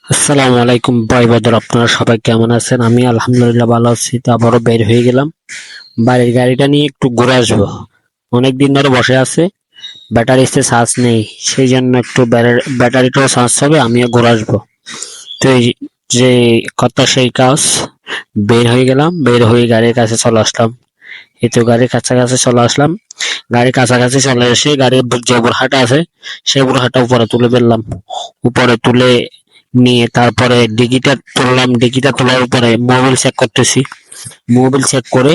আসসালামু আলাইকুম ভাই বাদর, আপনারা সবাই কেমন আছেন? আমি আলহামদুলিল্লাহ ভালো আছি। তো আবারও বের হয়ে গেলাম, বাড়ির গাড়িটা নিয়ে একটু ঘুরে আসবো। অনেকদিন ধরে বসে আছে, ব্যাটারিতে চার্জ নেই, সেই জন্য একটু ব্যাটারিটাও চার্জ হবে, আমিও ঘুরে আসবো। তো এই যে কথা সেই কাজ, বের হয়ে গেলাম, বের হয়ে গাড়ির কাছে চলে আসলাম। এই তো গাড়ির কাছাকাছি চলে আসলাম। গাড়ির কাছাকাছি চলে এসে গাড়ির যে বুড়হাটা আছে, সেই বুড়হাটা উপরে তুলে ফেললাম। উপরে তুলে নিয়ে তারপরে ডিকিটা তুললাম। ডিকিটা তোলার উপরে মোবিল চেক করতেছি। মোবিল চেক করে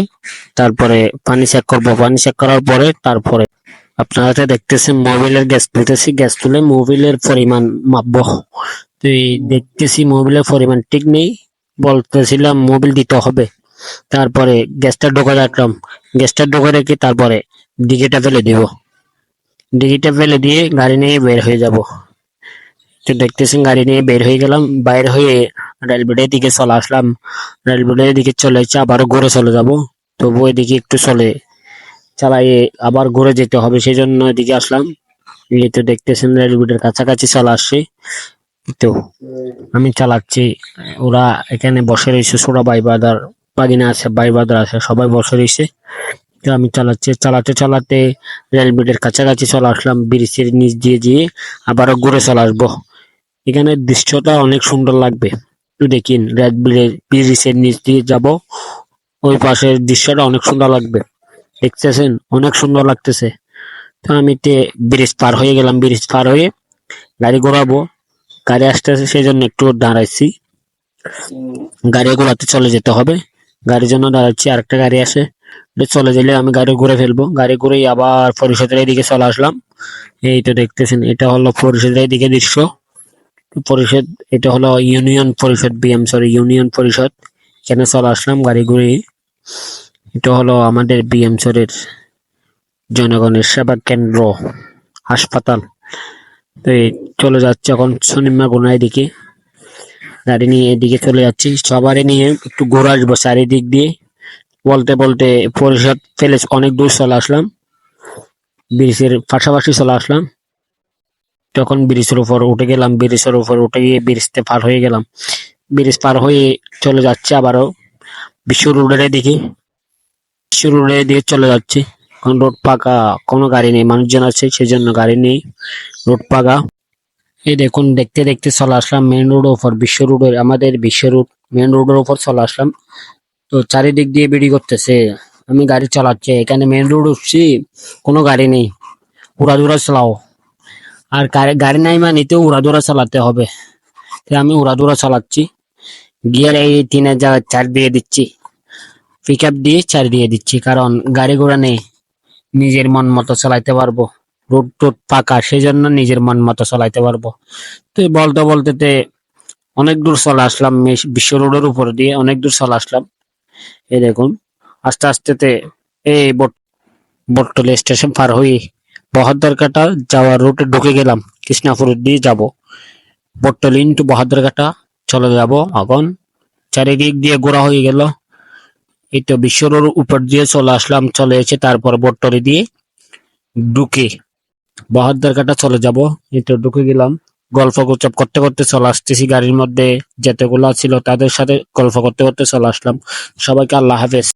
তারপরে পানি চেক করবো। পানি চেক করার পরে তারপরে আপনারা তো দেখতেছেন মোবিলের গ্যাস তুলতেছি। গ্যাস তুলে মোবিলের পরিমাণ মাপবো। তো এই দেখতেছি মোবিলের পরিমাণ ঠিক নেই, বলতেছিলাম মোবিল দিতে হবে। তারপরে গ্যাসটা ঢোকা রাখলাম। গ্যাসটা ঢোকা রেখে তারপরে ডিকিটা ফেলে দিব। ডিকিটা ফেলে দিয়ে গাড়ি নিয়ে বের হয়ে যাব। তো দেখতেছেন গাড়ি নিয়ে বের হয়ে গেলাম। বাইর হয়ে রেলগেটের দিকে চলে আসলাম। রেলগেটের দিকে চলে এসে আবারও ঘুরে চলে যাব। তবু এদিকে একটু চালাইয়ে আবার ঘুরে যেতে হবে, সেই জন্য এদিকে আসলাম। এই তো দেখতেছেন রেলগেটের কাছাকাছি চলে আসছে। তো আমি চালাচ্ছি, ওরা এখানে বসে রয়েছে। ছোট ভাই বাদার বাগিনা আছে, ভাই বাদার আছে, সবাই বসে রয়েছে। তো আমি চালাচ্ছি, চালাতে চালাতে রেলগেটের কাছাকাছি চলে আসলাম। ব্রিজের নিচ দিয়ে গিয়ে আবারও ঘুরে চলে আসবো। এখানে দৃশ্যটা অনেক সুন্দর লাগবে, একটু দেখিন। রেড ব্রিজের নিচ দিয়ে যাব, ওই পাশের দৃশ্যটা অনেক সুন্দর লাগবে। দেখতেছেন অনেক সুন্দর লাগতেছে। তো আমি ব্রিজ পার হয়ে গেলাম। ব্রিজ পার হয়ে গাড়ি ঘোরাবো, গাড়ি আসতেছে, সেই জন্য একটু দাঁড়াইছি। গাড়ি ঘোরাতে চলে যেতে হবে, গাড়ির জন্য দাঁড়াচ্ছি। আরেকটা গাড়ি আসে, চলে গেলে আমি গাড়ি ঘুরে ফেলবো। গাড়ি ঘুরে আবার পরিষদের এদিকে চলে আসলাম। এই তো দেখতেছেন, এটা হলো পরিষদের এদিকে দৃশ্য। পরিষদ, এটা হলো ইউনিয়ন পরিষদ, ইউনিয়ন পরিষদ। এখানে চলে আসলাম গাড়ি ঘুরে। এটা হলো আমাদের বিএমসরের জনগণের সেবা কেন্দ্র, হাসপাতাল। তো এই চলে যাচ্ছে এখন সুনিমা গোনার দিকে। গাড়ি নিয়ে এদিকে চলে যাচ্ছি, সবারই নিয়ে একটু ঘুরে আসবো চারিদিক দিয়ে। বলতে বলতে পরিষদ ফেলে অনেক দূর চলে আসলাম, ব্রিজের পাশাপাশি চলে আসলাম। তখন ব্রিজের উপর উঠে গেলাম। ব্রিজের উপর উঠে গিয়ে ব্রিজতে পার হয়ে গেলাম। ব্রিজ পার হয়ে চলে যাচ্ছে আবারও বিশ্ব রোডের দিকে। বিশ্ব রোডের দিকে চলে যাচ্ছে। এখন রোড পাকা, কোনো গাড়ি নেই, মানুষজন আছে সেজন্য গাড়ি নেই, রোড পাকা। এই দেখুন, দেখতে দেখতে চলে আসলাম মেন রোডের উপর। বিশ্ব রোডের, আমাদের বিশ্ব রোড মেন রোডের উপর চলে আসলাম। তো চারিদিক দিয়ে বিড়ি করতেছে, আমি গাড়ি চালাচ্ছি। এখানে মেন রোড উঠছি, কোনো গাড়ি নেই, উড়াধুরা চালাও। আর গাড়ি নাই মানে তো উড়াধুরা চালাতে হবে। তাই আমি উড়াধুরা চালাচ্ছি। গিয়ার এই 3000 চার দিয়ে দিচ্ছি, পিক আপ দিয়ে চার দিয়ে দিচ্ছি, কারণ গাড়ি ঘোড়া নেই, নিজের মন মতো চালাইতে পারবো। রোড টোড পাকা, সেই জন্য নিজের মন মতো চালাইতে পারবো। তো এই বলতে বলতে অনেক দূর চলে আসলাম। বিশ্ব রোডের উপর দিয়ে অনেক দূর চলে আসলাম। এই দেখুন, আস্তে আস্তে এই বটতলী স্টেশন পার হয়ে বহদ্দারকাটা যাওয়ার রুটে ঢুকে গেলাম। কৃষ্ণাপুর দিয়ে যাব, বটতলী ইন্টু বহদ্দারকাটা চলে যাব। এখন চারিদিক দিয়ে ঘোরা হয়ে গেল। এই তো বিশ্ব রোড উপর দিয়ে চলে আসলাম। চলে এসে তারপর বটতলী দিয়ে ঢুকে বহদ্দারকাটা চলে যাব। এই তো ঢুকে গেলাম। গল্প গুজব করতে করতে চলে আসতেছি। গাড়ির মধ্যে যেতেগুলা ছিল তাদের সাথে গল্প করতে করতে চলে আসলাম। সবাইকে আল্লাহ হাফেজ।